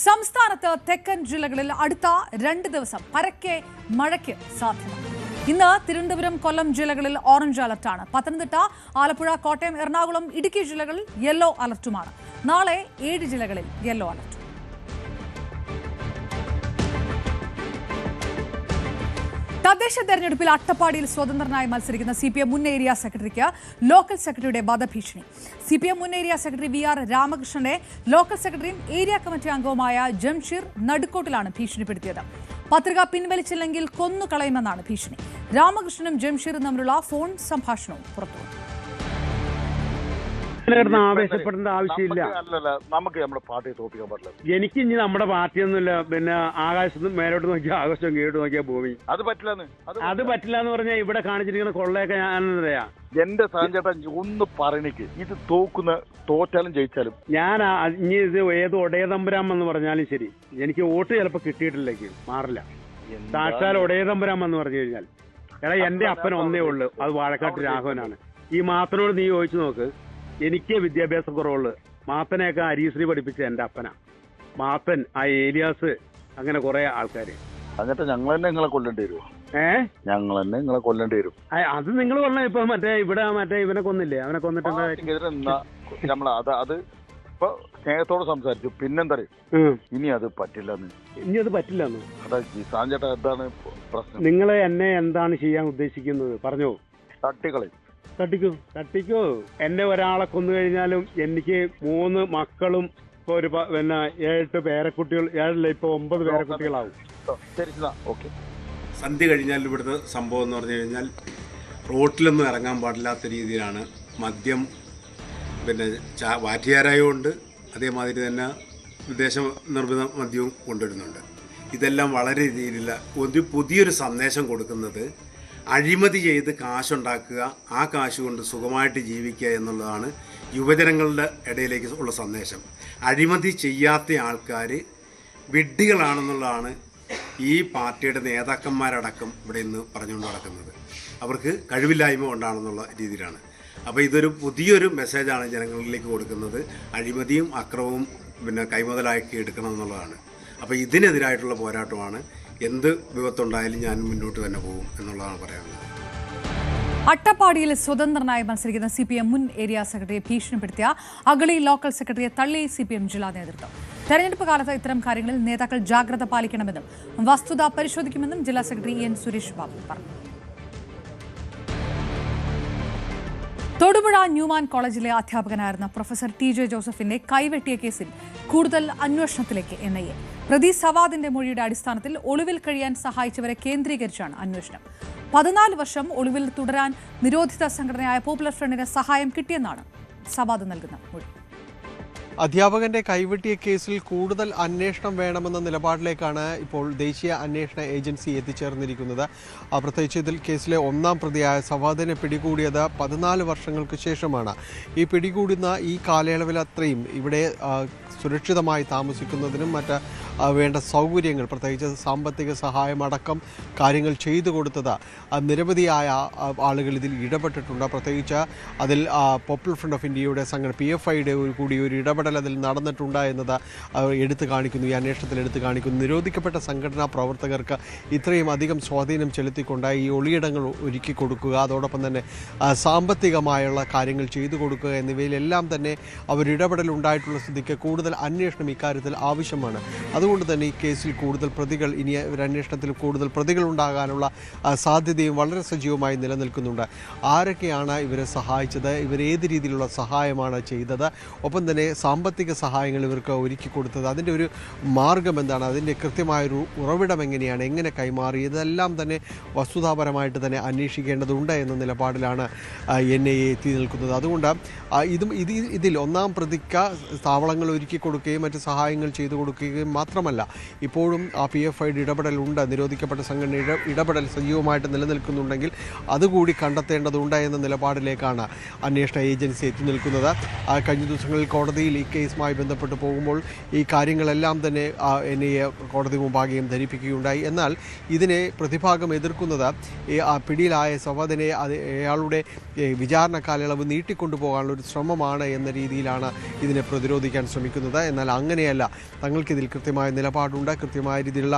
സംസ്ഥാനത്ത് തെക്കൻ ജില്ലകളിൽ അടുത്ത 2 ദിവസം പരക്കെ മഴയ്ക്ക് സാധ്യത. ഇന്ന് തിരുവനന്തപുരം, കൊല്ലം ജില്ലകളിൽ ഓറഞ്ച് അലർട്ടാണ്. പത്തനംതിട്ട, ആലപ്പുഴ, കോട്ടയം, എറണാകുളം, ഇടുക്കി ജില്ലകളിൽ യെല്ലോ അലർട്ടുമാണ്. നാളെ 7 ജില്ലകളിൽ യെല്ലോ അലർട്ട്. തദ്ദേശ തെരഞ്ഞെടുപ്പിൽ അട്ടപ്പാടിയിൽ സ്വതന്ത്രനായി മത്സരിക്കുന്ന CPM മുൻ ഏരിയ സെക്രട്ടറിക്ക് ലോക്കൽ സെക്രട്ടറിയുടെ വധഭീഷണി. CPM മുൻ ഏരിയ സെക്രട്ടറി VR രാമകൃഷ്ണനെ ലോക്കൽ സെക്രട്ടറിയും ഏരിയ കമ്മിറ്റി അംഗവുമായ ജംഷീർ നടുക്കോട്ടിലാണ് ഭീഷണിപ്പെടുത്തിയത്. പത്രിക പിൻവലിച്ചില്ലെങ്കിൽ കൊന്നുകളയുമെന്നാണ് ഭീഷണി. രാമകൃഷ്ണനും ജംഷീറും തമ്മിലുള്ള ഫോൺ സംഭാഷണവും പുറത്തുവന്നു. ആവേശപ്പെടേണ്ട ആവശ്യമില്ല. നമുക്ക് നമ്മുടെ പാർട്ടിയെ തോൽപ്പിക്കാൻ പറ്റില്ല. എനിക്ക് ഇനി നമ്മുടെ പാർട്ടിയൊന്നുമില്ല. പിന്നെ ആകാശത്ത് മേലോട്ട് നോക്കിയാൽ ആകാശം, കീഴോട്ട് നോക്കിയാൽ ഭൂമി. അത് പറ്റില്ല എന്ന് പറഞ്ഞാൽ ഇവിടെ കാണിച്ചിരിക്കുന്ന കൊള്ളയൊക്കെ ഞാൻ പറയാ. എന്റെ സാഞ്ചേട്ടൻ ഒന്ന് പറയണിക്ക്, ഇത് തോറ്റാലും ജയിച്ചാലും ഞാൻ ഇനി ഇത് ഏത് ഒടയതമ്പുരാം എന്ന് പറഞ്ഞാലും ശരി, എനിക്ക് വോട്ട് ചിലപ്പോ കിട്ടിയിട്ടില്ലെങ്കിൽ മാറില്ല. സാക്ഷാൽ ഒടയതമ്പുരാം എന്ന് പറഞ്ഞു കഴിഞ്ഞാൽ, എടാ എന്റെ അപ്പൻ ഒന്നേ ഉള്ളു, അത് വാഴക്കാട്ട് രാഘവനാണ്. ഈ മാത്തനോട് നീ ചോദിച്ചു നോക്ക്. എനിക്ക് വിദ്യാഭ്യാസ കുറവുള്ളു. മാത്തനെയൊക്കെ അരീശ്രീ പഠിപ്പിച്ച എന്റെ അപ്പനാ. മാത്തൻ, ആ ഏലിയാസ്, അങ്ങനെ കുറെ ആൾക്കാര്. എന്നിട്ട് ഞങ്ങൾ തന്നെ നിങ്ങളെ കൊല്ലേണ്ടി വരുമോ? ഞങ്ങൾ തന്നെ നിങ്ങളെ കൊല്ലേണ്ടി വരും. അത് നിങ്ങൾ കൊല്ല. ഇപ്പൊ ഇവിടെ ഇവനെ കൊന്നില്ലേ? അവനെ കൊന്നിട്ട് നമ്മൾ അത് ഇപ്പൊ സ്നേഹത്തോട് സംസാരിച്ചു. പിന്നെന്താ ഇനി അത് പറ്റില്ലെന്ന്. അതാ സാഞ്ചേട്ട, എന്താണ് പ്രശ്നം? നിങ്ങൾ എന്നെ എന്താണ് ചെയ്യാൻ ഉദ്ദേശിക്കുന്നത്? പറഞ്ഞോ. തട്ടിക്കോ. എന്നെ ഒരാളെ കൊന്നു കഴിഞ്ഞാലും എനിക്ക് 3 മക്കളും ഒരു 7 പേരക്കുട്ടികൾ, 7 ഇപ്പൊ 9 പേരക്കുട്ടികളാവും. സന്ധ്യ കഴിഞ്ഞാൽ ഇവിടുത്തെ സംഭവം എന്ന് പറഞ്ഞു കഴിഞ്ഞാൽ റോട്ടിലൊന്നും ഇറങ്ങാൻ പാടില്ലാത്ത രീതിയിലാണ് മദ്യം, പിന്നെ വാറ്റിയാരായതുകൊണ്ട് അതേമാതിരി തന്നെ വിദേശ നിർമ്മിത മദ്യവും കൊണ്ടുവരുന്നുണ്ട്. ഇതെല്ലാം വളരെ രീതിയിലുള്ള പുതിയൊരു സന്ദേശം കൊടുക്കുന്നത് അഴിമതി ചെയ്ത് കാശുണ്ടാക്കുക, ആ കാശ് കൊണ്ട് സുഖമായിട്ട് ജീവിക്കുക എന്നുള്ളതാണ് യുവജനങ്ങളുടെ ഇടയിലേക്ക് ഉള്ള സന്ദേശം. അഴിമതി ചെയ്യാത്ത ആൾക്കാർ വിഡ്ഢികളാണെന്നുള്ളതാണ് ഈ പാർട്ടിയുടെ നേതാക്കന്മാരടക്കം ഇവിടെ ഇന്ന് പറഞ്ഞുകൊണ്ട് നടക്കുന്നത്. അവർക്ക് കഴിവില്ലായ്മ കൊണ്ടാണെന്നുള്ള രീതിയിലാണ്. അപ്പോൾ ഇതൊരു പുതിയൊരു മെസ്സേജാണ് ജനങ്ങളിലേക്ക് കൊടുക്കുന്നത്. അഴിമതിയും അക്രമവും കൈമുതലാക്കി എടുക്കണം എന്നുള്ളതാണ്. അപ്പോൾ ഇതിനെതിരായിട്ടുള്ള പോരാട്ടമാണ്. എന്ത് വിപത്തുണ്ടായാലും ഞാൻ മുന്നോട്ട് തന്നെ പോകും എന്നുള്ളതാണ് പറയാനുള്ളത്. അട്ടപ്പാടിയിൽ സ്വതന്ത്രനായി മത്സരിക്കുന്ന CPM മുൻ ഏരിയ സെക്രട്ടറിയെ ഭീഷണിപ്പെടുത്തിയ അഗളി ലോക്കൽ സെക്രട്ടറിയെ തള്ളി CPM ജില്ലാ നേതൃത്വം. തെരഞ്ഞെടുപ്പ് കാലത്ത് ഇത്തരം കാര്യങ്ങളിൽ നേതാക്കൾ ജാഗ്രത പാലിക്കണമെന്നും വസ്തുത പരിശോധിക്കുമെന്നും ജില്ലാ സെക്രട്ടറി EN സുരേഷ് ബാബു പറഞ്ഞു. തൊടുപുഴ ന്യൂമാൻ കോളേജിലെ അധ്യാപകനായിരുന്ന പ്രൊഫസർ TJ ജോസഫിന്റെ കൈവെട്ടിയ കേസിൽ കൂടുതൽ അന്വേഷണത്തിലേക്ക് NIA. പ്രതി സവാദിന്റെ മൊഴിയുടെ അടിസ്ഥാനത്തിൽ ഒളിവിൽ കഴിയാൻ സഹായിച്ചവരെ കേന്ദ്രീകരിച്ചാണ് അന്വേഷണം. 14 വർഷം ഒളിവിൽ തുടരാൻ നിരോധിത സംഘടനയായ പോപ്പുലർ ഫ്രണ്ടിന് സഹായം കിട്ടിയെന്നാണ് സവാദ് നൽകുന്ന മൊഴി. അധ്യാപകന്റെ കൈവെട്ടിയ കേസിൽ കൂടുതൽ അന്വേഷണം വേണമെന്ന നിലപാടിലേക്കാണ് ഇപ്പോൾ ദേശീയ അന്വേഷണ ഏജൻസി എത്തിച്ചേർന്നിരിക്കുന്നത്. പ്രത്യേകിച്ച് ഇതിൽ കേസിലെ 1-ാം പ്രതിയായ സവാദിനെ പിടികൂടിയത് 14 വർഷങ്ങൾക്ക് ശേഷമാണ്. ഈ പിടികൂടുന്ന ഈ കാലയളവിൽ അത്രയും ഇവിടെ സുരക്ഷിതമായി താമസിക്കുന്നതിനും മറ്റ് വേണ്ട സൗകര്യങ്ങൾ, പ്രത്യേകിച്ച് സാമ്പത്തിക സഹായമടക്കം കാര്യങ്ങൾ ചെയ്തു കൊടുത്തത് നിരവധിയായ ആളുകൾ ഇതിൽ ഇടപെട്ടിട്ടുണ്ട്. പ്രത്യേകിച്ച് അതിൽ പോപ്പുലർ ഫ്രണ്ട് ഓഫ് ഇന്ത്യയുടെ സംഘടന PFIയുടെ കൂടി ഒരു ഇടപെടൽ അതിൽ നടന്നിട്ടുണ്ട് എന്നത് എടുത്തു കാണിക്കുന്നു. ഈ അന്വേഷണത്തിൽ എടുത്തു കാണിക്കുന്നു. നിരോധിക്കപ്പെട്ട സംഘടനാ പ്രവർത്തകർക്ക് ഇത്രയും അധികം സ്വാധീനം ചെലുത്തിക്കൊണ്ട് ഈ ഒളിയിടങ്ങൾ ഒരുക്കി കൊടുക്കുക, അതോടൊപ്പം തന്നെ സാമ്പത്തികമായുള്ള കാര്യങ്ങൾ ചെയ്തു കൊടുക്കുക എന്നിവയിലെല്ലാം തന്നെ അവരിടപെടൽ ഉണ്ടായിട്ടുള്ള സ്ഥിതിക്ക് കൂടുതൽ അന്വേഷണം ഇക്കാര്യത്തിൽ ആവശ്യമാണ്. അതുകൊണ്ട് തന്നെ ഈ കേസിൽ കൂടുതൽ പ്രതികൾ, ഇനി ഒരു അന്വേഷണത്തിൽ കൂടുതൽ പ്രതികൾ ഉണ്ടാകാനുള്ള സാധ്യതയും വളരെ സജീവമായി നിലനിൽക്കുന്നുണ്ട്. ആരൊക്കെയാണ് ഇവരെ സഹായിച്ചത്, ഇവരേത് രീതിയിലുള്ള സഹായമാണ് ചെയ്തത്, ഒപ്പം തന്നെ സാമ്പത്തിക സഹായങ്ങൾ ഇവർക്ക് ഒരുക്കി കൊടുത്തത്, അതിൻ്റെ ഒരു മാർഗം എന്താണ്, അതിൻ്റെ കൃത്യമായൊരു ഉറവിടം എങ്ങനെയാണ്, എങ്ങനെ കൈമാറി, ഇതെല്ലാം തന്നെ വസ്തുതാപരമായിട്ട് തന്നെ അന്വേഷിക്കേണ്ടതുണ്ട് എന്ന നിലപാടിലാണ് NIA എത്തി നിൽക്കുന്നത്. അതുകൊണ്ട് ഇതിൽ 1-ാം പ്രതിക്ക് താവളങ്ങൾ ഒരുക്കി കൊടുക്കുകയും മറ്റ് സഹായങ്ങൾ ചെയ്തു കൊടുക്കുകയും മാത്രം മാത്രമല്ല ഇപ്പോഴും ആ PFIയുടെ ഇടപെടലുണ്ട്, നിരോധിക്കപ്പെട്ട സംഘടനയുടെ ഇടപെടൽ സജീവമായിട്ട് നിലനിൽക്കുന്നുണ്ടെങ്കിൽ അതുകൂടി കണ്ടെത്തേണ്ടതുണ്ട് എന്ന നിലപാടിലേക്കാണ് അന്വേഷണ ഏജൻസി എത്തി നിൽക്കുന്നത്. കഴിഞ്ഞ ദിവസങ്ങളിൽ കോടതിയിൽ ഈ കേസുമായി ബന്ധപ്പെട്ട് പോകുമ്പോൾ ഈ കാര്യങ്ങളെല്ലാം തന്നെ NIA കോടതി മുമ്പാകെയും ധരിപ്പിക്കുകയുണ്ടായി. എന്നാൽ ഇതിനെ പ്രതിഭാഗം എതിർക്കുന്നത് പിടിയിലായ സവാദിനെ അയാളുടെ വിചാരണ കാലയളവ് നീട്ടിക്കൊണ്ടുപോകാനുള്ള ഒരു ശ്രമമാണ് എന്ന രീതിയിലാണ് ഇതിനെ പ്രതിരോധിക്കാൻ ശ്രമിക്കുന്നത്. എന്നാൽ അങ്ങനെയല്ല, തങ്ങൾക്കിതിൽ കൃത്യമായ നിലപാടുണ്ട്, കൃത്യമായ രീതിയിലുള്ള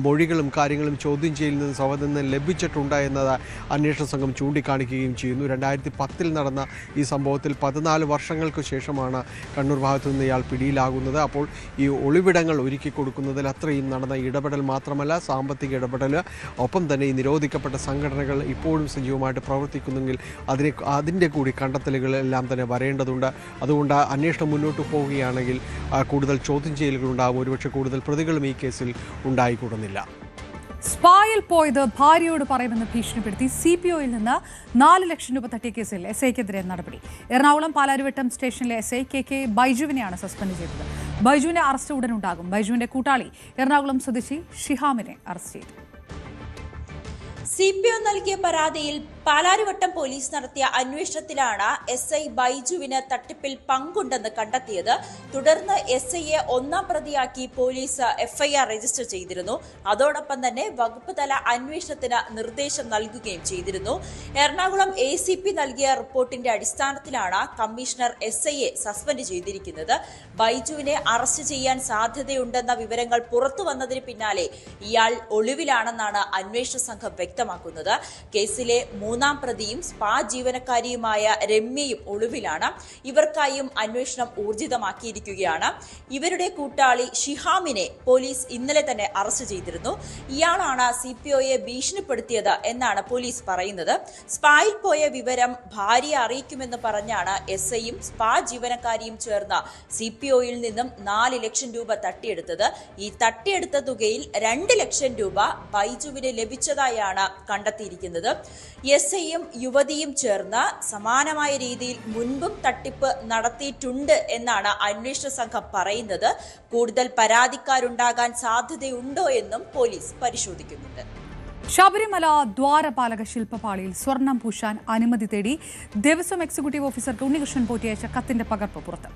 മൊഴികളും കാര്യങ്ങളും ചോദ്യം ചെയ്യലിൽ നിന്ന് സവാദിൽ നിന്ന് ലഭിച്ചിട്ടുണ്ട് എന്നത് അന്വേഷണ സംഘം ചൂണ്ടിക്കാണിക്കുകയും ചെയ്യുന്നു. 2010 നടന്ന ഈ സംഭവത്തിൽ 14 വർഷങ്ങൾക്ക് ശേഷമാണ് കണ്ണൂർ ഭാഗത്തു നിന്ന് ഇയാൾ പിടിയിലാകുന്നത്. അപ്പോൾ ഈ ഒളിവിടങ്ങൾ ഒരുക്കി കൊടുക്കുന്നതിൽ അത്രയും നടന്ന ഇടപെടൽ മാത്രമല്ല, സാമ്പത്തിക ഇടപെടൽ, ഒപ്പം തന്നെ ഈ നിരോധിക്കപ്പെട്ട സംഘടനകൾ ഇപ്പോഴും സജീവമായിട്ട് പ്രവർത്തിക്കുന്നെങ്കിൽ അതിൻ്റെ കൂടി കണ്ടെത്തലുകളെല്ലാം തന്നെ വരേണ്ടതുണ്ട്. അതുകൊണ്ട് അന്വേഷണം മുന്നോട്ട് പോവുകയാണെങ്കിൽ കൂടുതൽ ചോദ്യം ചെയ്യലുകളുണ്ടാകും. ഒരുപക്ഷെ കൂടുതൽ പ്രതികളും ഈ കേസിൽ ഉണ്ടായിക്കൂടുന്നില്ല. സ്പായിൽ പോയത് ഭാര്യയോട് പറയുമെന്ന് ഭീഷണിപ്പെടുത്തി CPOയിൽ നിന്ന് 4 ലക്ഷം രൂപ തട്ടിയ കേസിൽ SIക്കെതിരെ നടപടി. എറണാകുളം പാലാരിവട്ടം സ്റ്റേഷനിലെ SI KK ബൈജുവിനെയാണ് സസ്പെൻഡ് ചെയ്തത്. ബൈജുവിന്റെ അറസ്റ്റ് ഉടനുണ്ടാകും. ബൈജുവിന്റെ കൂട്ടാളി എറണാകുളം സ്വദേശി ഷിഹാമിനെ അറസ്റ്റ് ചെയ്തു. CPO നൽകിയ പരാതിയിൽ പാലാരിവട്ടം പോലീസ് നടത്തിയ അന്വേഷണത്തിലാണ് SI ബൈജുവിന് തട്ടിപ്പിൽ പങ്കുണ്ടെന്ന് കണ്ടെത്തിയത്. തുടർന്ന് SIയെ ഒന്നാം പ്രതിയാക്കി പോലീസ് FIR രജിസ്റ്റർ ചെയ്തിരുന്നു. അതോടൊപ്പം തന്നെ വകുപ്പ് തല അന്വേഷണത്തിന് നിർദ്ദേശം നൽകുകയും ചെയ്തിരുന്നു. എറണാകുളം ACP നൽകിയ റിപ്പോർട്ടിന്റെ അടിസ്ഥാനത്തിലാണ് കമ്മീഷണർ SIയെ സസ്പെൻഡ് ചെയ്തിരിക്കുന്നത്. ബൈജുവിനെ അറസ്റ്റ് ചെയ്യാൻ സാധ്യതയുണ്ടെന്ന വിവരങ്ങൾ പുറത്തു വന്നതിന് പിന്നാലെ ഇയാൾ ഒളിവിലാണെന്നാണ് അന്വേഷണ സംഘം വ്യക്തമാക്കുന്നത്. കേസിലെ 3ാം പ്രതിയും സ്പാ ജീവനക്കാരിയുമായ രമ്യയും ഒളിവിലാണ്. ഇവർക്കായും അന്വേഷണം ഊർജിതമാക്കിയിരിക്കുകയാണ്. ഇവരുടെ കൂട്ടാളി ഷിഹാമിനെ പോലീസ് ഇന്നലെ തന്നെ അറസ്റ്റ് ചെയ്തിരുന്നു. ഇയാളാണ് CPOയെ ഭീഷണിപ്പെടുത്തിയത് എന്നാണ് പോലീസ് പറയുന്നത്. സ്പായിൽ പോയ വിവരം ഭാര്യയെ അറിയിക്കുമെന്ന് പറഞ്ഞാണ് SIയും സ്പാ ജീവനക്കാരിയും ചേർന്ന് CPOയിൽ നിന്നും 4 ലക്ഷം രൂപ തട്ടിയെടുത്തത്. ഈ തട്ടിയെടുത്ത തുകയിൽ 2 ലക്ഷം രൂപ ബൈജുവിന് ലഭിച്ചതായാണ് കണ്ടെത്തിയിരിക്കുന്നത്. SIയും യുവതിയും ചേർന്ന് സമാനമായ രീതിയിൽ മുൻപും തട്ടിപ്പ് നടത്തിയിട്ടുണ്ട് എന്നാണ് അന്വേഷണ സംഘം പറയുന്നത്. കൂടുതൽ പരാതിക്കാരുണ്ടാകാൻ സാധ്യതയുണ്ടോ എന്നും പോലീസ് പരിശോധിക്കുന്നുണ്ട്. ശബരിമല ദ്വാരപാലക ശില്പപാളിയിൽ സ്വർണം പൂശാൻ അനുമതി തേടി ദേവസ്വം എക്സിക്യൂട്ടീവ് ഓഫീസർക്ക് ഉണ്ണികൃഷ്ണൻ പോറ്റി അയച്ച കത്തിന്റെ പകർപ്പ് പുറത്ത്.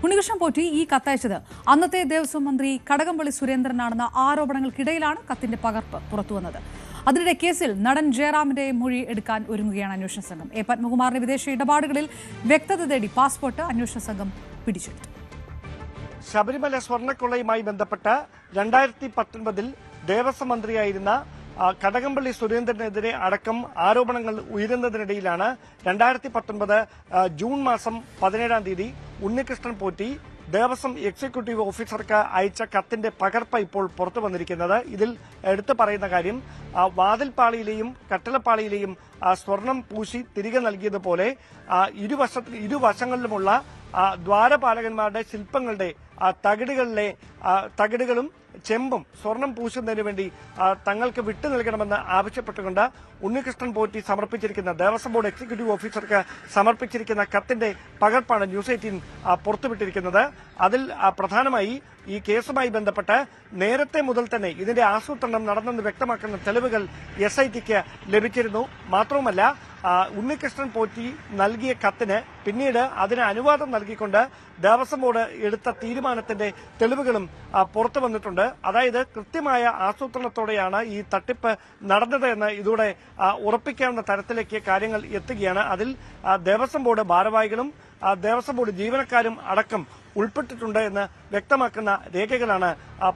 ഉണ്ണികൃഷ്ണൻ പോറ്റി ഈ കത്തയച്ചത് അന്നത്തെ ദേവസ്വം മന്ത്രി കടകംപള്ളി സുരേന്ദ്രനാണെന്ന ആരോപണങ്ങൾക്കിടയിലാണ് കത്തിന്റെ പകർപ്പ് പുറത്തുവന്നത്. അതിനിടെ കേസിൽ നടൻ ജയറാമിന്റെ മൊഴി എടുക്കാൻ ഒരുങ്ങുകയാണ് അന്വേഷണ സംഘം. പത്മകുമാറിന്റെ വിദേശ ഇടപാടുകളിൽ വ്യക്തത തേടി പാസ്പോർട്ട് അന്വേഷണ സംഘം പിടിച്ചെടുത്തു. ശബരിമല സ്വർണ്ണക്കൊള്ളയുമായി ബന്ധപ്പെട്ട് 2019 ദേവസ്വം മന്ത്രിയായിരുന്ന കടകംപള്ളി സുരേന്ദ്രനെതിരെ അടക്കം ആരോപണങ്ങൾ ഉയരുന്നതിനിടയിലാണ് 2019 ജൂൺ മാസം 17-ാം തീയതി ഉണ്ണികൃഷ്ണൻ പോറ്റി ദേവസ്വം എക്സിക്യൂട്ടീവ് ഓഫീസർക്ക് അയച്ച കത്തിന്റെ പകർപ്പ് ഇപ്പോൾ പുറത്തു വന്നിരിക്കുന്നത്. ഇതിൽ എടുത്തു പറയുന്ന കാര്യം, വാതിൽപ്പാളിയിലെയും കട്ടിളപ്പാളിയിലെയും സ്വർണം പൂശി തിരികെ നൽകിയതുപോലെ ഇരുവശങ്ങളിലുമുള്ള ദ്വാരപാലകന്മാരുടെ ശില്പങ്ങളുടെ തകിടുകളും ചെമ്പും സ്വർണം പൂശുന്നതിന് വേണ്ടി തങ്ങൾക്ക് വിട്ടു നൽകണമെന്ന് ആവശ്യപ്പെട്ടുകൊണ്ട് ഉണ്ണികൃഷ്ണൻ പോറ്റി സമർപ്പിച്ചിരിക്കുന്ന ദേവസ്വം ബോർഡ് എക്സിക്യൂട്ടീവ് ഓഫീസർക്ക് സമർപ്പിച്ചിരിക്കുന്ന കത്തിന്റെ പകർപ്പാണ് ന്യൂസ് 18 പുറത്തുവിട്ടിരിക്കുന്നത്. അതിൽ പ്രധാനമായി ഈ കേസുമായി ബന്ധപ്പെട്ട് നേരത്തെ മുതൽ തന്നെ ഇതിന്റെ ആസൂത്രണം നടന്നെന്ന് വ്യക്തമാക്കുന്ന തെളിവുകൾ SITക്ക് ലഭിച്ചിരുന്നു. മാത്രവുമല്ല, ഉണ്ണികൃഷ്ണൻ പോറ്റി നൽകിയ കത്തിന് പിന്നീട് അതിന് അനുവാദം നൽകിക്കൊണ്ട് ദേവസ്വം ബോർഡ് എടുത്ത തീരുമാനത്തിന്റെ തെളിവുകളും പുറത്തു വന്നിട്ടുണ്ട്. അതായത് കൃത്യമായ ആസൂത്രണത്തോടെയാണ് ഈ തട്ടിപ്പ് നടന്നത് എന്ന് ഇതോടെ ഉറപ്പിക്കാവുന്ന തരത്തിലേക്ക് കാര്യങ്ങൾ എത്തുകയാണ്. അതിൽ ദേവസ്വം ബോർഡ് ഭാരവാഹികളും ദേവസ്വം ബോർഡ് ജീവനക്കാരും അടക്കം ഉൾപ്പെട്ടിട്ടുണ്ട് എന്ന് വ്യക്തമാക്കുന്ന രേഖകളാണ്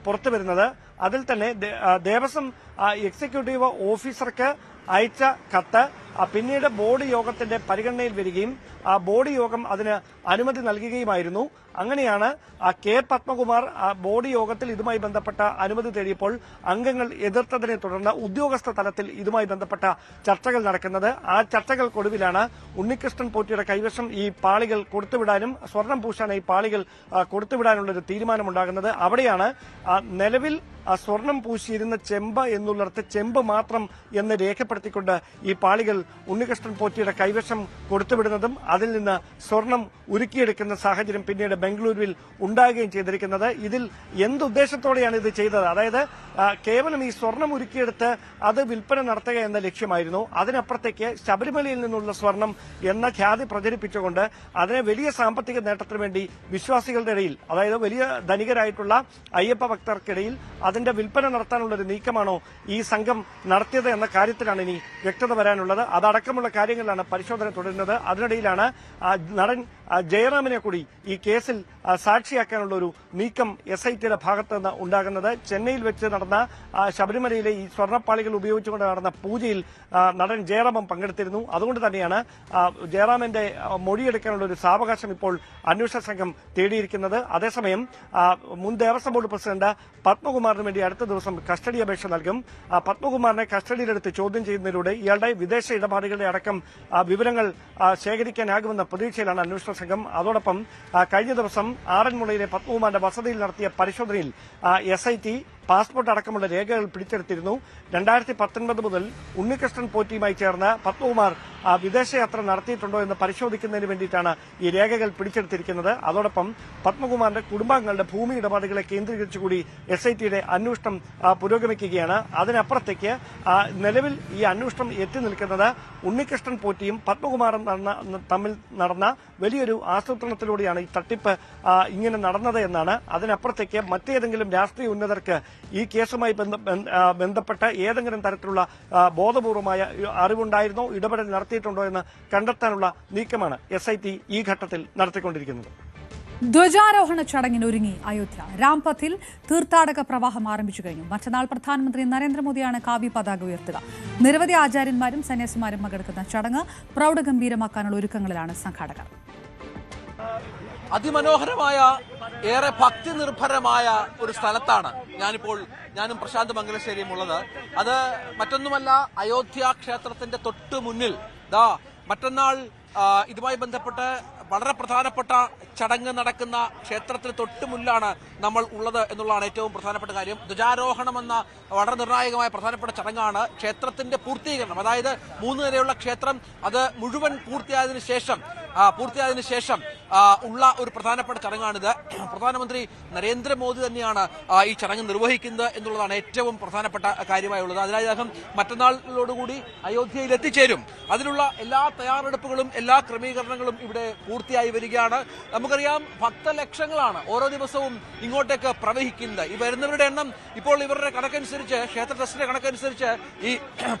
പുറത്തു വരുന്നത്. അതിൽ തന്നെ ദേവസ്വം എക്സിക്യൂട്ടീവ് ഓഫീസർക്ക് അയച്ച കത്ത് പിന്നീട് ബോർഡ് യോഗത്തിന്റെ പരിഗണനയിൽ വരികയും ബോർഡ് യോഗം അതിന് അനുമതി നൽകുകയുമായിരുന്നു. അങ്ങനെയാണ് K. പത്മകുമാർ ബോർഡ് യോഗത്തിൽ ഇതുമായി ബന്ധപ്പെട്ട അനുമതി തേടിയപ്പോൾ അംഗങ്ങൾ എതിർത്തതിനെ തുടർന്ന് ഉദ്യോഗസ്ഥ തലത്തിൽ ഇതുമായി ബന്ധപ്പെട്ട ചർച്ചകൾ നടക്കുന്നത്. ആ ചർച്ചകൾക്കൊടുവിലാണ് ഉണ്ണികൃഷ്ണൻ പോറ്റിയുടെ കൈവശം ഈ പാളികൾ കൊടുത്തുവിടാനും സ്വർണം പൂശാനായി പാളികൾ കൊടുത്തുവിടാനുള്ളൊരു തീരുമാനമുണ്ടാകുന്നത്. അവിടെയാണ് നിലവിൽ സ്വർണം പൂശിയിരുന്ന ചെമ്പ് എന്നുള്ളിടത്ത് ചെമ്പ് മാത്രം എന്ന് രേഖപ്പെടുത്തിക്കൊണ്ട് ഈ പാളികൾ ഉണ്ണികൃഷ്ണൻ പോറ്റിയുടെ കൈവശം കൊടുത്തുവിടുന്നതും അതിൽ നിന്ന് സ്വർണം ഉരുക്കിയെടുക്കുന്ന സാഹചര്യം പിന്നീട് ബംഗളൂരുവിൽ ഉണ്ടാകുകയും ചെയ്തിരിക്കുന്നത്. ഇതിൽ എന്തുദ്ദേശത്തോടെയാണ് ഇത് ചെയ്തത്? അതായത് കേവലം ഈ സ്വർണം ഉരുക്കിയെടുത്ത് അത് വിൽപ്പന നടത്തുക എന്ന ലക്ഷ്യമായിരുന്നു. അതിനപ്പുറത്തേക്ക് ശബരിമലയിൽ നിന്നുള്ള സ്വർണം എന്ന ഖ്യാതി പ്രചരിപ്പിച്ചുകൊണ്ട് അതിനെ വലിയ സാമ്പത്തിക നേട്ടത്തിന് വേണ്ടി വിശ്വാസികളുടെ ഇടയിൽ, അതായത് വലിയ ധനികരായിട്ടുള്ള അയ്യപ്പ ഭക്തർക്കിടയിൽ അതിന്റെ വിൽപ്പന നടത്താനുള്ള ഒരു നീക്കമാണോ ഈ സംഘം നടത്തിയത് എന്ന കാര്യത്തിലാണ് ഇനി വ്യക്തത വരാനുള്ളത്. അതടക്കമുള്ള കാര്യങ്ങളിലാണ് പരിശോധന തുടരുന്നത്. അതിനിടയിലാണ് നടൻ ജയറാമിനെ കൂടി ഈ കേസിൽ സാക്ഷിയാക്കാനുള്ള ഒരു നീക്കം SITയുടെ ഭാഗത്ത് നിന്ന് ഉണ്ടാകുന്നത്. ചെന്നൈയിൽ വെച്ച് നടന്ന ശബരിമലയിലെ ഈ സ്വർണ്ണപ്പാളികൾ ഉപയോഗിച്ചുകൊണ്ട് നടന്ന പൂജയിൽ നടൻ ജയറാമൻ പങ്കെടുത്തിരുന്നു. അതുകൊണ്ട് തന്നെയാണ് ജയറാമിന്റെ മൊഴിയെടുക്കാനുള്ള ഒരു സാവകാശം ഇപ്പോൾ അന്വേഷണ സംഘം തേടിയിരിക്കുന്നത്. അതേസമയം മുൻ ദേവസ്വം ബോർഡ് പ്രസിഡന്റ് പത്മകുമാറിന് വേണ്ടി അടുത്ത ദിവസം കസ്റ്റഡി അപേക്ഷ നൽകും. പത്മകുമാറിനെ കസ്റ്റഡിയിലെടുത്ത് ചോദ്യം ചെയ്യുന്നതിലൂടെ ഇയാളുടെ വിദേശ ഇടപാടുകളുടെ അടക്കം വിവരങ്ങൾ ശേഖരിക്കാനാകുമെന്ന പ്രതീക്ഷയിലാണ് അന്വേഷണ സംഘം. അതോടൊപ്പം കഴിഞ്ഞ ദിവസം ആറന്മുളയിലെ പത്മകുമാറിന്റെ വസതിയിൽ നടത്തിയ പരിശോധനയിൽ SIT പാസ്പോർട്ട് അടക്കമുള്ള രേഖകൾ പിടിച്ചെടുത്തിരുന്നു. 2019 മുതൽ ഉണ്ണികൃഷ്ണൻ പോറ്റിയുമായി ചേർന്ന് പത്മകുമാർ വിദേശയാത്ര നടത്തിയിട്ടുണ്ടോ എന്ന് പരിശോധിക്കുന്നതിന് വേണ്ടിയിട്ടാണ് ഈ രേഖകൾ പിടിച്ചെടുത്തിരിക്കുന്നത്. അതോടൊപ്പം പത്മകുമാറിന്റെ കുടുംബാംഗങ്ങളുടെ ഭൂമി ഇടപാടുകളെ കേന്ദ്രീകരിച്ചുകൂടി SITയുടെ അന്വേഷണം പുരോഗമിക്കുകയാണ്. അതിനപ്പുറത്തേക്ക് നിലവിൽ ഈ അന്വേഷണം എത്തി നിൽക്കുന്നത് ഉണ്ണികൃഷ്ണൻ പോറ്റിയും പത്മകുമാറും തമ്മിൽ നടന്ന വലിയൊരു ആസൂത്രണത്തിലൂടെയാണ് ഈ തട്ടിപ്പ് ഇങ്ങനെ നടന്നത് എന്നാണ്. അതിനപ്പുറത്തേക്ക് മറ്റേതെങ്കിലും രാഷ്ട്രീയ ഉന്നതർക്ക് ഈ കേസുമായി ബന്ധപ്പെട്ട് ഏതെങ്കിലും തരത്തിലുള്ള ബോധപൂർവമായ അറിവുണ്ടായിരുന്നോ, ഇടപെടൽ നടത്തിയിട്ടുണ്ടോ എന്ന് കണ്ടെത്താനുള്ള നീക്കമാണ് SIT ഈ ഘട്ടത്തിൽ നടത്തിക്കൊണ്ടിരിക്കുന്നത്. ധ്വജാരോഹണ ചടങ്ങിനൊരുങ്ങി അയോധ്യ. രാംപഥിൽ തീർത്ഥാടക പ്രവാഹം ആരംഭിച്ചു കഴിഞ്ഞു. മറ്റന്നാൾ പ്രധാനമന്ത്രി നരേന്ദ്രമോദിയാണ് കാവ്യ പതാക ഉയർത്തുക. നിരവധി ആചാര്യന്മാരും സന്യാസിമാരും പങ്കെടുക്കുന്ന ചടങ്ങ് പ്രൗഢഗംഭീരമാക്കാനുള്ള ഒരുക്കങ്ങളിലാണ് സംഘാടകർ. അതിമനോഹരമായ, ഏറെ ഭക്തി നിർഭരമായ ഒരു സ്ഥലത്താണ് ഞാനും പ്രശാന്ത് മംഗലശ്ശേരിയും ഉള്ളത്. അത് മറ്റൊന്നുമല്ല, അയോധ്യ ക്ഷേത്രത്തിന്റെ തൊട്ടു മുന്നിൽ മറ്റന്നാൾ ഇതുമായി ബന്ധപ്പെട്ട് വളരെ പ്രധാനപ്പെട്ട ചടങ്ങ് നടക്കുന്ന ക്ഷേത്രത്തിന് തൊട്ട് മുന്നിലാണ് നമ്മൾ ഉള്ളത് എന്നുള്ളതാണ് ഏറ്റവും പ്രധാനപ്പെട്ട കാര്യം. ധ്വജാരോഹണം എന്ന വളരെ നിർണായകമായ പ്രധാനപ്പെട്ട ചടങ്ങാണ് ക്ഷേത്രത്തിന്റെ പൂർത്തീകരണം. അതായത് 3 നിലയുള്ള ക്ഷേത്രം അത് മുഴുവൻ പൂർത്തിയായതിനു ശേഷം ഉള്ള ഒരു പ്രധാനപ്പെട്ട ചടങ്ങാണിത്. പ്രധാനമന്ത്രി നരേന്ദ്രമോദി തന്നെയാണ് ഈ ചടങ്ങ് നിർവഹിക്കുന്നത് എന്നുള്ളതാണ് ഏറ്റവും പ്രധാനപ്പെട്ട കാര്യമായുള്ളത്. അതിനായി അദ്ദേഹം മറ്റന്നാളോടുകൂടി അയോധ്യയിൽ എത്തിച്ചേരും. അതിനുള്ള എല്ലാ തയ്യാറെടുപ്പുകളും എല്ലാ ക്രമീകരണങ്ങളും ഇവിടെ പൂർത്തിയായി വരികയാണ്. നമുക്കറിയാം, ഭക്തലക്ഷങ്ങളാണ് ഓരോ ദിവസവും ഇങ്ങോട്ടേക്ക് പ്രവഹിക്കുന്നത്. ഈ വരുന്നവരുടെ എണ്ണം ഇപ്പോൾ ഇവരുടെ കണക്കനുസരിച്ച്, ക്ഷേത്ര ട്രസ്റ്റിന്റെ കണക്കനുസരിച്ച് ഈ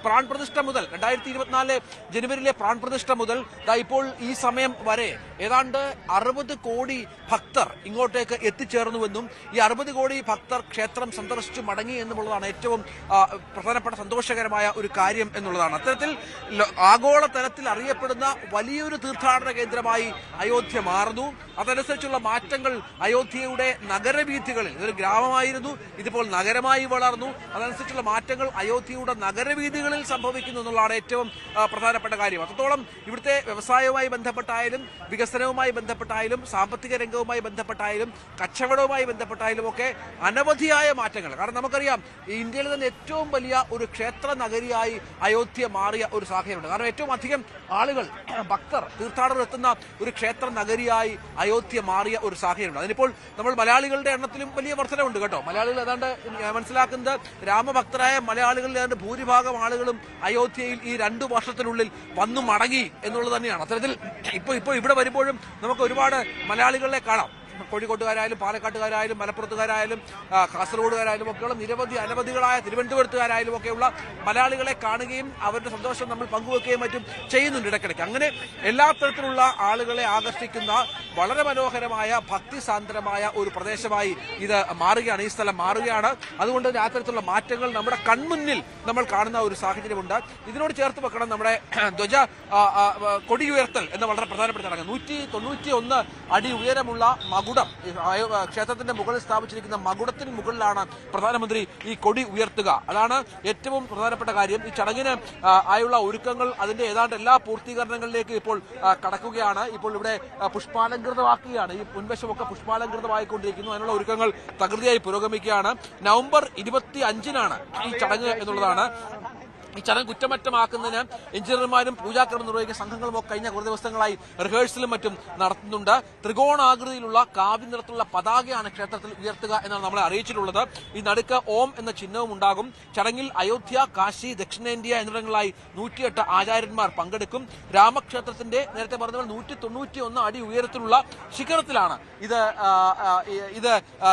പ്രാൺ പ്രതിഷ്ഠ മുതൽ 2024 ജനുവരിയിലെ പ്രാൺ പ്രതിഷ്ഠ മുതൽ ഇപ്പോൾ ഈ സമയം വരെ ഏതാണ്ട് 60 കോടി ഭക്തർ ഇങ്ങോട്ടേക്ക് എത്തിച്ചേർന്നുവെന്നും ഈ 60 കോടി ഭക്തർ ക്ഷേത്രം സന്ദർശിച്ചു മടങ്ങി എന്നുള്ളതാണ് ഏറ്റവും പ്രധാനപ്പെട്ട സന്തോഷകരമായ ഒരു കാര്യം എന്നുള്ളതാണ്. അത്തരത്തിൽ ആഗോള തലത്തിൽ അറിയപ്പെടുന്ന വലിയൊരു തീർത്ഥാടന കേന്ദ്രമായി അയോധ്യ മാറുന്നു. അതനുസരിച്ചുള്ള മാറ്റങ്ങൾ അയോധ്യയുടെ നഗരവീഥികളിൽ, ഇതൊരു ഗ്രാമമായിരുന്നു, ഇതിപ്പോൾ നഗരമായി വളർന്നു. അതനുസരിച്ചുള്ള മാറ്റങ്ങൾ അയോധ്യയുടെ നഗരവീഥികളിൽ സംഭവിക്കുന്നു എന്നുള്ളതാണ് ഏറ്റവും പ്രധാനപ്പെട്ട കാര്യം. അത്രത്തോളം ഇവിടുത്തെ വ്യവസായവുമായി ബന്ധപ്പെട്ടായാലും വികസനവുമായി ബന്ധപ്പെട്ടായാലും സാമ്പത്തിക രംഗവുമായി ബന്ധപ്പെട്ടായാലും കച്ചവടവുമായി ബന്ധപ്പെട്ടായാലും ഒക്കെ അനവധിയായ മാറ്റങ്ങൾ. കാരണം നമുക്കറിയാം, ഇന്ത്യയിൽ തന്നെ ഏറ്റവും വലിയ ഒരു ക്ഷേത്ര നഗരിയായി അയോധ്യ മാറിയ ഒരു സാഹചര്യമുണ്ട്. കാരണം ഏറ്റവും അധികം ആളുകൾ, ഭക്തർ, തീർത്ഥാടകർ എത്തുന്ന ഒരു ക്ഷേത്ര നഗരിയായി അയോധ്യ മാറിയ ഒരു സാഹചര്യമുണ്ട്. അതിനിപ്പോൾ നമ്മൾ മലയാളികളുടെ എണ്ണത്തിലും വലിയ വർധനവുണ്ട് കേട്ടോ. മലയാളികൾ ഏതാണ്ട് മനസ്സിലാക്കുന്നത് രാമഭക്തരായ മലയാളികളിൽ ഏതാണ്ട് ഭൂരിഭാഗം ആളുകളും അയോധ്യയിൽ ഈ 2 വർഷത്തിനുള്ളിൽ വന്നു മടങ്ങി എന്നുള്ളത് തന്നെയാണ്. അത്തരത്തിൽ ഇപ്പോൾ ഇവിടെ വരുമ്പോഴും നമുക്ക് ഒരുപാട് മലയാളികളെ കാണാം. കോഴിക്കോട്ടുകാരായാലും പാലക്കാട്ടുകാരായാലും മലപ്പുറത്തുകാരായാലും കാസർഗോഡുകാരായാലും ഒക്കെയുള്ള അനവധികളായ തിരുവനന്തപുരത്തുകാരായാലും ഒക്കെയുള്ള മലയാളികളെ കാണുകയും അവരുടെ സന്തോഷം നമ്മൾ പങ്കുവെക്കുകയും മറ്റും ചെയ്യുന്നുണ്ട് ഇടയ്ക്കിടയ്ക്ക്. അങ്ങനെ എല്ലാ തരത്തിലുള്ള ആളുകളെ ആകർഷിക്കുന്ന വളരെ മനോഹരമായ ഭക്തിസാന്ദ്രമായ ഒരു പ്രദേശമായി ഇത് മാറുകയാണ്, ഈ സ്ഥലം മാറുകയാണ്. അതുകൊണ്ട് തന്നെ ആ തരത്തിലുള്ള മാറ്റങ്ങൾ നമ്മുടെ കൺമുന്നിൽ നമ്മൾ കാണുന്ന ഒരു സാഹചര്യമുണ്ട്. ഇതിനോട് ചേർത്ത് വെക്കണം നമ്മുടെ ധ്വജ കൊടിയുയർത്തൽ എന്ന വളരെ പ്രധാനപ്പെട്ട ചടങ്ങ്. 191 അടി ഉയരമുള്ള മകുടം, ക്ഷേത്രത്തിന്റെ മുകളിൽ സ്ഥാപിച്ചിരിക്കുന്ന മകുടത്തിന് മുകളിലാണ് പ്രധാനമന്ത്രി ഈ കൊടി ഉയർത്തുക. അതാണ് ഏറ്റവും പ്രധാനപ്പെട്ട കാര്യം. ഈ ചടങ്ങിന് ആയുള്ള ഒരുക്കങ്ങൾ അതിന്റെ ഏതാണ്ട് എല്ലാ പൂർത്തീകരണങ്ങളിലേക്ക് ഇപ്പോൾ കടക്കുകയാണ്. ഇപ്പോൾ ഇവിടെ പുഷ്പാലങ്കൃതമാക്കുകയാണ്. ഈ മുൻവശമൊക്കെ പുഷ്പാലങ്കൃതമായിക്കൊണ്ടിരിക്കുന്നു. അതിനുള്ള ഒരുക്കങ്ങൾ തകൃതിയായി പുരോഗമിക്കുകയാണ്. നവംബർ 25-നാണ് ഈ ചടങ്ങ് എന്നുള്ളതാണ്. ഈ ചടങ്ങ് കുറ്റമറ്റമാക്കുന്നതിന് എഞ്ചിനീയർമാരും പൂജാക്രമം നിർവഹിക്കുന്ന സംഘങ്ങളും ഒക്കെ കഴിഞ്ഞ കുറേ ദിവസങ്ങളായി റിഹേഴ്സലും മറ്റും നടത്തുന്നുണ്ട്. ത്രികോണാകൃതിയിലുള്ള കാവ്യ നിറത്തിലുള്ള പതാകയാണ് ക്ഷേത്രത്തിൽ ഉയർത്തുക എന്നാണ് നമ്മളെ അറിയിച്ചിട്ടുള്ളത്. ഈ നടുക്ക് ഓം എന്ന ചിഹ്നവും ഉണ്ടാകും. ചടങ്ങിൽ അയോധ്യ, കാശി, ദക്ഷിണേന്ത്യ എന്നിവിടങ്ങളിലായി 108 ആചാര്യന്മാർ പങ്കെടുക്കും. രാമക്ഷേത്രത്തിന്റെ നേരത്തെ പറഞ്ഞ 191 അടി ഉയരത്തിലുള്ള ശിഖരത്തിലാണ് ഇത്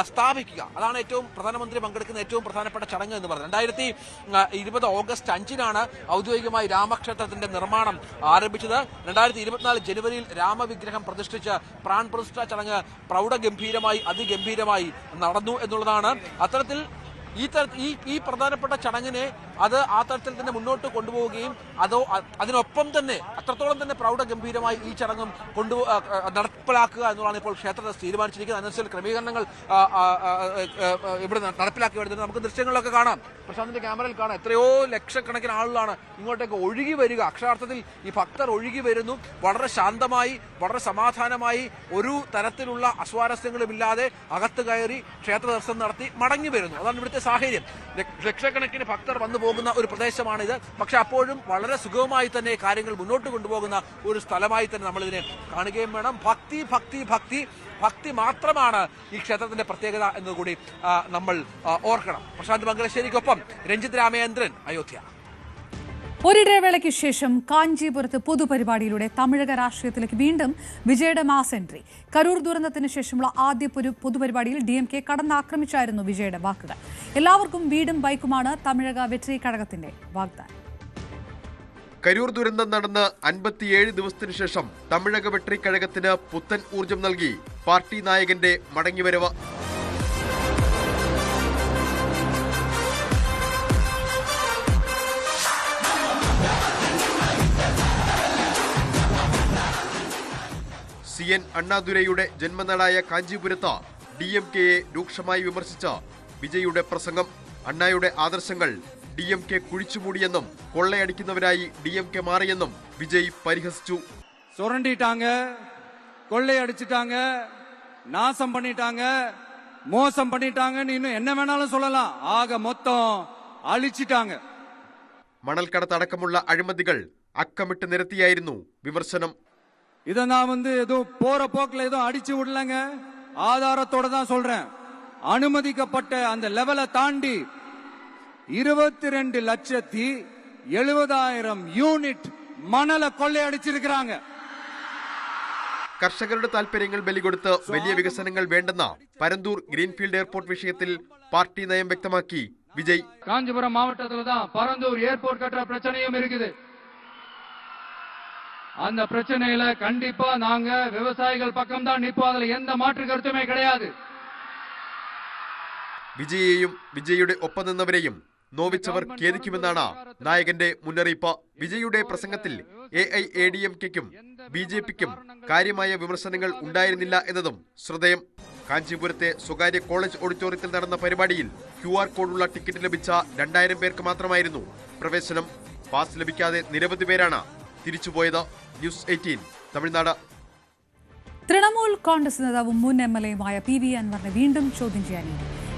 സ്ഥാപിക്കുക. അതാണ് ഏറ്റവും പ്രധാനമന്ത്രി പങ്കെടുക്കുന്ന ഏറ്റവും പ്രധാനപ്പെട്ട ചടങ്ങ് എന്ന് പറയുന്നത്. 2020 ഓഗസ്റ്റ് 5-നാണ് ഔദ്യോഗികമായി രാമക്ഷേത്രത്തിന്റെ നിർമ്മാണം ആരംഭിച്ചത്. 2024 ജനുവരിയിൽ രാമവിഗ്രഹം പ്രതിഷ്ഠിച്ച് പ്രാൺ പ്രതിഷ്ഠാ ചടങ്ങ് പ്രൗഢഗംഭീരമായി അതിഗംഭീരമായി നടന്നു എന്നുള്ളതാണ്. അത്തരത്തിൽ ഈ പ്രധാനപ്പെട്ട ചടങ്ങിനെ അത് ആ തരത്തിൽ തന്നെ മുന്നോട്ട് കൊണ്ടുപോവുകയും അതിനൊപ്പം തന്നെ അത്രത്തോളം തന്നെ പ്രൗഢഗംഭീരമായി ഈ ചടങ്ങും നടപ്പിലാക്കുക എന്നുള്ളതാണ് ഇപ്പോൾ ക്ഷേത്രത്തിൽ തീരുമാനിച്ചിരിക്കുന്നത്. അതിനനുസരിച്ച് ക്രമീകരണങ്ങൾ ഇവിടെ നടപ്പിലാക്കി വരുന്നത് നമുക്ക് ദൃശ്യങ്ങളിലൊക്കെ കാണാം. പ്രശാന്തിന്റെ ക്യാമറയിൽ കാണാം. എത്രയോ ലക്ഷക്കണക്കിന് ആളുകളാണ് ഇങ്ങോട്ടേക്ക് ഒഴുകി വരിക. അക്ഷരാർത്ഥത്തിൽ ഈ ഭക്തർ ഒഴുകി വരുന്നു. വളരെ ശാന്തമായി, വളരെ സമാധാനമായി, ഒരു തരത്തിലുള്ള അസ്വാരസ്യങ്ങളുമില്ലാതെ അകത്ത് കയറി ക്ഷേത്ര ദർശനം നടത്തി മടങ്ങി വരുന്നു. അതാണ് ഇവിടുത്തെ സാഹചര്യം. ലക്ഷക്കണക്കിന് ഭക്തർ വന്നു പോകുന്ന ഒരു പ്രദേശമാണിത്. പക്ഷെ അപ്പോഴും വളരെ സുഗമമായി തന്നെ കാര്യങ്ങൾ മുന്നോട്ട് കൊണ്ടുപോകുന്ന ഒരു സ്ഥലമായി തന്നെ നമ്മളിതിനെ കാണുകയും വേണം. ഭക്തി ഭക്തി ഭക്തി ഭക്തി മാത്രമാണ് ഈ ക്ഷേത്രത്തിന്റെ പ്രത്യേകത എന്നുകൂടി നമ്മൾ ഓർക്കണം. പ്രശാന്ത് മംഗലശ്ശേരിക്കൊപ്പം രഞ്ജിത് രാമേന്ദ്രൻ, അയോധ്യ. ഒരിടവേളയ്ക്ക് ശേഷം കാഞ്ചീപുരത്ത് പൊതുപരിപാടിയിലൂടെ തമിഴക രാഷ്ട്രീയത്തിലേക്ക് വീണ്ടും വിജയുടെ മാസ് എൻട്രി. കരൂർ ദുരന്തത്തിന് ശേഷമുള്ള ആദ്യ പൊതുപരിപാടിയിൽ DMK കടന്നാക്രമിച്ചായിരുന്നു വിജയുടെ വാക്കുകൾ. എല്ലാവർക്കും വീടും ബൈക്കുമാണ് തമിഴക വെട്രി കഴകത്തിന്റെ വാഗ്ദാനം. കരൂർ ദുരന്തം നടന്ന് 57 ദിവസത്തിനു ശേഷം തമിഴക വെട്രി കഴകത്തിന് പുത്തൻ ഊർജം നൽകി പാർട്ടി നായകന്റെ മടങ്ങിവരവ്. CN അണ്ണാദുരൈയുടെ ജന്മനാടായ കാഞ്ചീപുരത്ത് DMKയെ രൂക്ഷമായി വിമർശിച്ച വിജയുടെ പ്രസംഗം. അണ്ണായുടെ ആദർശങ്ങൾ DMK കുഴിച്ചുമൂടിയെന്നും കൊള്ളയടിക്കുന്നവരായി DMK മാറിയെന്നും വിജയ് പരിഹസിച്ചു. சுரண்டிட்டாங்க, கொள்ளையடிச்சிட்டாங்க, நாசம் பண்ணிட்டாங்க, மோசம் பண்ணிட்டாங்கன்னு இன்னும் என்ன வேணாலும் சொல்லலாம். ஆக மொத்தம் அழிச்சிட்டாங்க. മണൽക്കടത്തടക്കമുള്ള അഴിമതികൾ അക്കമിട്ട് നിരത്തിയായിരുന്നു വിമർശനം. இதை நான் ஏதோ போற போக்கில் ஏதோ அடிச்சு விடலங்க, ஆதாரத்தோட தான் சொல்றேன். அனுமதிக்கப்பட்ட அந்த லெவலை தாண்டி 22,70,000 യൂണിറ്റ് മണല കൊള്ളയടിച്ചിരിക്കാங்க. കർഷകരുടെ താൽപര്യങ്ങൾ ബലികൊടുത്ത് വലിയ വികസനങ്ങൾ വേണ്ടെന്ന പരന്തൂർ ഗ്രീൻഫീൽഡ് എയർപോർട്ട് വിഷയത്തിൽ പാർട്ടി നയം വ്യക്തമാക്കി വിജയ്. காஞ்சிபுரம் மாவட்டத்தில் தான் பரந்தூர் ஏர்போர்ட் கட்டுற பிரச்சனையும் இருக்குது. அந்த பிரச்சனையில கண்டிப்பா நாங்க விவசாயிகள் பக்கம் தான் நிற்போம். அதுல எந்த மாற்று கருத்துமே கிடையாது. വിജയെയും വിജയുടെ ഒപ്പം നിന്നവരെയും നോവിച്ചവർ ഖേദിക്കുമെന്നാണ് നായകന്റെ മുന്നറിയിപ്പ്. വിജയുടെ പ്രസംഗത്തിൽ AIADMKയ്ക്കും BJPക്കും കാര്യമായ വിമർശനങ്ങൾ ഉണ്ടായിരുന്നില്ല എന്നതും ശ്രദ്ധേയം. കാഞ്ചീപുരത്തെ സ്വകാര്യ കോളേജ് ഓഡിറ്റോറിയത്തിൽ നടന്ന പരിപാടിയിൽ QR കോഡുള്ള ടിക്കറ്റ് ലഭിച്ച 2000 പേർക്ക് മാത്രമായിരുന്നു പ്രവേശനം. പാസ് ലഭിക്കാതെ നിരവധി പേരാണ് തിരിച്ചുപോയത്. ന്യൂസ് 18 തമിഴ്നാട്. തൃണമൂൽ കോൺഗ്രസ് നേതാവും മുൻ MLAയുമായ PV അൻവറിനെ വീണ്ടും ചോദ്യം ചെയ്യാൻ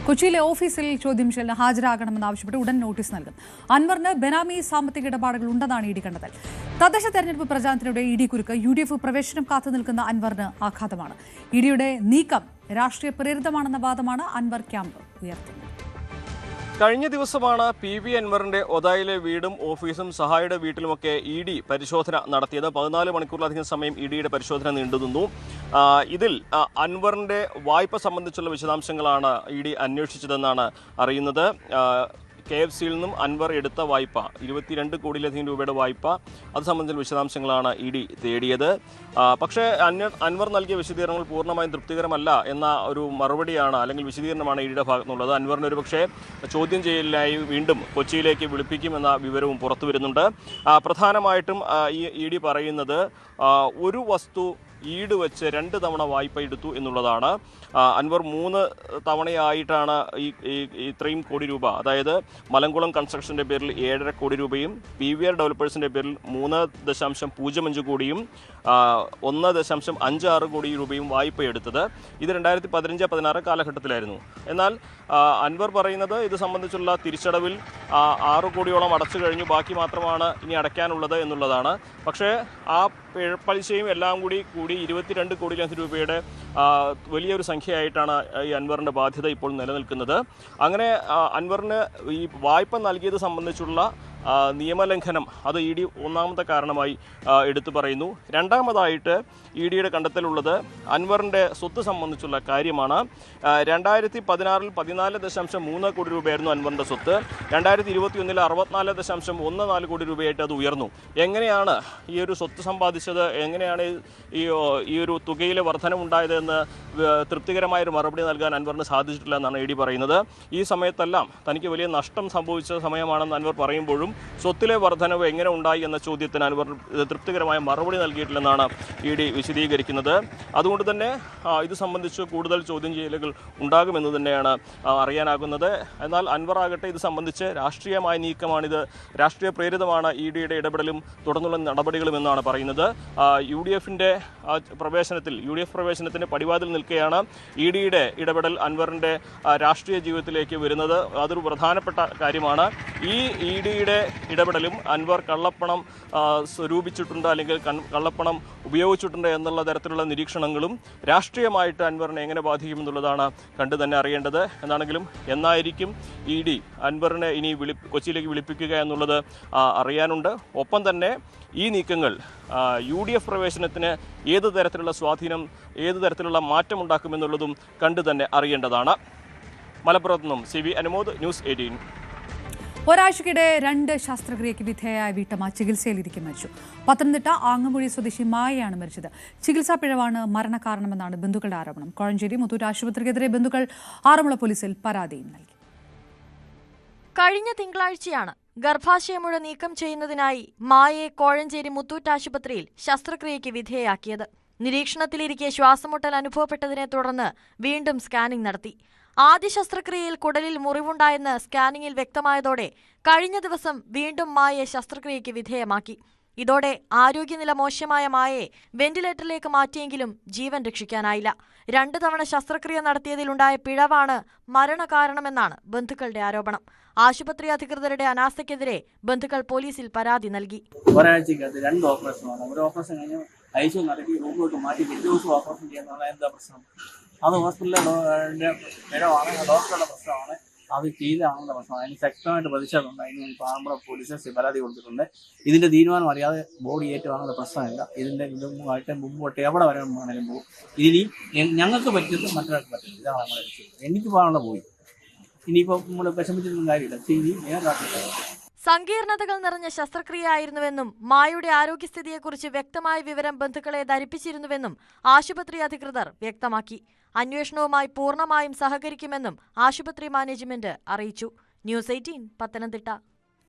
കൊച്ചിയിലെ ഓഫീസിൽ ചോദ്യം ചെയ്യലിന് ഹാജരാകണമെന്നാവശ്യപ്പെട്ട് ഉടൻ നോട്ടീസ് നൽകും. അൻവറിന് ബെനാമി സാമ്പത്തിക ഇടപാടുകൾ ഉണ്ടെന്നാണ് ED കണ്ടെത്തൽ. തദ്ദേശ തെരഞ്ഞെടുപ്പ് പ്രചാരണത്തിലൂടെ ED കുരുക്ക് UDF പ്രവേശനം കാത്തുനിൽക്കുന്ന അൻവറിന് ആഘാതമാണ്. EDയുടെ നീക്കം രാഷ്ട്രീയ പ്രേരിതമാണെന്ന വാദമാണ് അൻവർ ക്യാമ്പ് ഉയർത്തുന്നത്. കഴിഞ്ഞ ദിവസമാണ് PV അൻവറിന്റെ ഒതായിലെ വീടും ഓഫീസും സഹായിയുടെ വീട്ടിലുമൊക്കെ ED പരിശോധന നടത്തിയത്. 14 മണിക്കൂറിലധികം സമയം EDയുടെ പരിശോധന നീണ്ടുനിന്നു. ഇതിൽ അൻവറിന്റെ വായ്പ സംബന്ധിച്ചുള്ള വിശദാംശങ്ങളാണ് ED അന്വേഷിച്ചതെന്നാണ് അറിയുന്നത്. KFCയിൽ നിന്നും അൻവർ എടുത്ത വായ്പ 22 കോടിയിലധികം രൂപയുടെ വായ്പ, അത് സംബന്ധിച്ച വിശദാംശങ്ങളാണ് ED തേടിയത്. പക്ഷേ അൻവർ നൽകിയ വിശദീകരണങ്ങൾ പൂർണ്ണമായും തൃപ്തികരമല്ല എന്ന ഒരു മറുപടിയാണ് അല്ലെങ്കിൽ വിശദീകരണമാണ് EDയുടെ ഭാഗത്തുനിന്നുള്ളത്. അൻവറിന് ഒരു പക്ഷേ ചോദ്യം ചെയ്യലിനായി വീണ്ടും കൊച്ചിയിലേക്ക് വിളിപ്പിക്കുമെന്ന വിവരവും പുറത്തു വരുന്നുണ്ട്. പ്രധാനമായിട്ടും ഈ ED പറയുന്നത് ഒരു വസ്തു ഈട് വെച്ച് 2 തവണ വായ്പ എടുത്തു എന്നുള്ളതാണ്. അൻവർ 3 തവണയായിട്ടാണ് ഇത്രയും കോടി രൂപ, അതായത് മലങ്കുളം കൺസ്ട്രക്ഷൻ്റെ പേരിൽ 7.5 കോടി രൂപയും PVR ഡെവലപ്പേഴ്സിൻ്റെ പേരിൽ 3.05 കോടിയും 1.56 കോടി രൂപയും വായ്പ എടുത്തത്. ഇത് 2015-16 കാലഘട്ടത്തിലായിരുന്നു. എന്നാൽ അൻവർ പറയുന്നത് ഇത് സംബന്ധിച്ചുള്ള തിരിച്ചടവിൽ 6 കോടിയോളം അടച്ചു കഴിഞ്ഞു, ബാക്കി മാത്രമാണ് ഇനി അടയ്ക്കാനുള്ളത് എന്നുള്ളതാണ്. പക്ഷേ ആ പലിശയും എല്ലാം കൂടി 22 കോടിയിലധികം രൂപയുടെ വലിയൊരു സംഖ്യയായിട്ടാണ് ഈ അൻവറിൻ്റെ ബാധ്യത ഇപ്പോൾ നിലനിൽക്കുന്നത്. അങ്ങനെ അൻവറിന് ഈ വായ്പ നൽകിയത് സംബന്ധിച്ചുള്ള നിയമലംഘനം അത് ED ഒന്നാമത്തെ കാരണമായി എടുത്തു പറയുന്നു. രണ്ടാമതായിട്ട് EDയുടെ കണ്ടെത്തലുള്ളത് അൻവറിൻ്റെ സ്വത്ത് സംബന്ധിച്ചുള്ള കാര്യമാണ്. 2016-ൽ 14.3 കോടി രൂപയായിരുന്നു അൻവറിൻ്റെ സ്വത്ത്. 2021-ൽ 64.14 കോടി രൂപയായിട്ട് അത് ഉയർന്നു. എങ്ങനെയാണ് ഈ ഒരു സ്വത്ത് സമ്പാദിച്ചത്, എങ്ങനെയാണ് ഈ ഒരു തുകയിലെ വർധനമുണ്ടായതെന്ന് തൃപ്തികരമായൊരു മറുപടി നൽകാൻ അൻവറിന് സാധിച്ചിട്ടില്ല എന്നാണ് ED പറയുന്നത്. ഈ സമയത്തെല്ലാം തനിക്ക് വലിയ നഷ്ടം സംഭവിച്ച സമയമാണെന്ന് അൻവർ പറയുമ്പോഴും സ്വത്തിലെ വർധനവ് എങ്ങനെ ഉണ്ടായി എന്ന ചോദ്യത്തിന് അൻവർ തൃപ്തികരമായ മറുപടി നൽകിയിട്ടില്ലെന്നാണ് ED വിശദീകരിക്കുന്നത്. അതുകൊണ്ട് തന്നെ ഇത് സംബന്ധിച്ച് കൂടുതൽ ചോദ്യം ചെയ്യലുകൾ ഉണ്ടാകുമെന്ന് തന്നെയാണ് അറിയാനാകുന്നത്. എന്നാൽ അൻവർ ആകട്ടെ ഇത് സംബന്ധിച്ച് രാഷ്ട്രീയമായ നീക്കമാണിത്, രാഷ്ട്രീയ പ്രേരിതമാണ് EDയുടെ ഇടപെടലും തുടർന്നുള്ള നടപടികളും എന്നാണ് പറയുന്നത്. UDF പ്രവേശനത്തിന് പടിവാതിൽ നിൽക്കുകയാണ് EDയുടെ ഇടപെടൽ അൻവറിൻ്റെ രാഷ്ട്രീയ ജീവിതത്തിലേക്ക് വരുന്നത്. അതൊരു പ്രധാനപ്പെട്ട കാര്യമാണ്. ഈ EDയുടെ ഇടപെടലും അൻവർ കള്ളപ്പണം സ്വരൂപിച്ചിട്ടുണ്ട് അല്ലെങ്കിൽ കള്ളപ്പണം ഉപയോഗിച്ചിട്ടുണ്ട് എന്നുള്ള തരത്തിലുള്ള നിരീക്ഷണങ്ങളും രാഷ്ട്രീയമായിട്ട് അൻവറിനെ എങ്ങനെ ബാധിക്കുമെന്നുള്ളതാണ് കണ്ടു തന്നെ അറിയേണ്ടത്. എന്നാണെങ്കിലും എന്നായിരിക്കും ED അൻവറിനെ ഇനി കൊച്ചിയിലേക്ക് വിളിപ്പിക്കുക എന്നുള്ളത് അറിയാനുണ്ട്. ഒപ്പം തന്നെ ഈ നീക്കങ്ങൾ UDF പ്രവേശനത്തിന് ഏത് തരത്തിലുള്ള സ്വാധീനം, ഏത് തരത്തിലുള്ള മാറ്റമുണ്ടാക്കുമെന്നുള്ളതും കണ്ടു തന്നെ അറിയേണ്ടതാണ്. മലപ്പുറത്തു നിന്നും CV അനുമോദ്, ന്യൂസ് 18. ഒരാഴ്ചക്കിടെ 2 ശസ്ത്രക്രിയയ്ക്ക് വിധേയയായ വീട്ടമ്മ ചികിത്സയിലിരിക്കെ മരിച്ചു. പത്തനംതിട്ട ആങ്ങമൂഴി സ്വദേശി മായയാണ് മരിച്ചത്. ചികിത്സാ പിഴവാണ് മരണകാരണമെന്നാണ് ബന്ധുക്കളുടെ ആരോപണം. കോഴഞ്ചേരി മുത്തൂറ്റ് ആശുപത്രിക്കെതിരെ ബന്ധുക്കൾ ആറന്മുള പോലീസിൽ പരാതിയും നൽകി. കഴിഞ്ഞ തിങ്കളാഴ്ചയാണ് ഗർഭാശയമുഴ നീക്കം ചെയ്യുന്നതിനായി മായയെ കോഴഞ്ചേരി മുത്തൂറ്റ് ആശുപത്രിയിൽ ശസ്ത്രക്രിയയ്ക്ക് വിധേയയാക്കിയത്. നിരീക്ഷണത്തിലിരിക്കെ ശ്വാസമുട്ടൽ അനുഭവപ്പെട്ടതിനെ തുടർന്ന് വീണ്ടും സ്കാനിംഗ് നടത്തി. ആദ്യ ശസ്ത്രക്രിയയിൽ കുടലിൽ മുറിവുണ്ടായെന്ന് സ്കാനിങ്ങിൽ വ്യക്തമായതോടെ കഴിഞ്ഞ ദിവസം വീണ്ടും മായയെ ശസ്ത്രക്രിയയ്ക്ക് വിധേയമാക്കി. ഇതോടെ ആരോഗ്യനില മോശമായ മായയെ വെന്റിലേറ്ററിലേക്ക് മാറ്റിയെങ്കിലും ജീവൻ രക്ഷിക്കാനായില്ല. 2 തവണ ശസ്ത്രക്രിയ നടത്തിയതിലുണ്ടായ പിഴവാണ് മരണകാരണമെന്നാണ് ബന്ധുക്കളുടെ ആരോപണം. ആശുപത്രി അധികൃതരുടെ അനാസ്ഥയ്ക്കെതിരെ ബന്ധുക്കൾ പോലീസിൽ പരാതി നൽകി. ഒരാഴ്ചക്കകത്ത് 2 ഓപ്പറേഷനാണ്. ഒരു ഓപ്പറേഷൻ കഴിഞ്ഞ് ICU നടത്തി റൂമിലോട്ട് മാറ്റി പിറ്റേ ദിവസം ഓപ്പറേഷൻ ചെയ്യുന്നതാണ് എന്താ പ്രശ്നം? അത് ഹോസ്പിറ്റലിലെ പിഴവാണ്, ഡോക്ടറുടെ പ്രശ്നമാണ്, അത് ചെയ്താണെന്ന പ്രശ്നമാണ്. അതിന് ശക്തമായിട്ട് പ്രതിഷേധമുണ്ട്. അതിന് ആറന്മുള പോലീസ് പരാതി കൊടുത്തിട്ടുണ്ട്. ഇതിന്റെ തീരുമാനം അറിയാതെ ബോഡി ഏറ്റുവാങ്ങുന്ന പ്രശ്നമില്ല. ഇതുമായിട്ട് മുമ്പോട്ട് എവിടെ വരാണെങ്കിലും പോകും. ഇനി ഞങ്ങൾക്ക് പറ്റുന്നത് മറ്റൊരാൾക്ക് പറ്റില്ല. ഇതാണ് നമ്മുടെ ലക്ഷ്യം. എനിക്ക് പോകാനുള്ള പോയി. ഇനിയിപ്പോൾ നമ്മൾ വിഷമിച്ചിട്ടൊന്നും കാര്യമില്ല. ഇനി വേറെ സങ്കീർണതകൾ നിറഞ്ഞ ശസ്ത്രക്രിയയായിരുന്നുവെന്നും മായയുടെ ആരോഗ്യസ്ഥിതിയെക്കുറിച്ച് വ്യക്തമായ വിവരം ബന്ധുക്കളെ ധരിപ്പിച്ചിരുന്നുവെന്നും ആശുപത്രി അധികൃതർ വ്യക്തമാക്കി. അന്വേഷണവുമായി പൂർണ്ണമായും സഹകരിക്കുമെന്നും ആശുപത്രി മാനേജ്മെന്റ് അറിയിച്ചു. ന്യൂസ് 18 പത്തനംതിട്ട.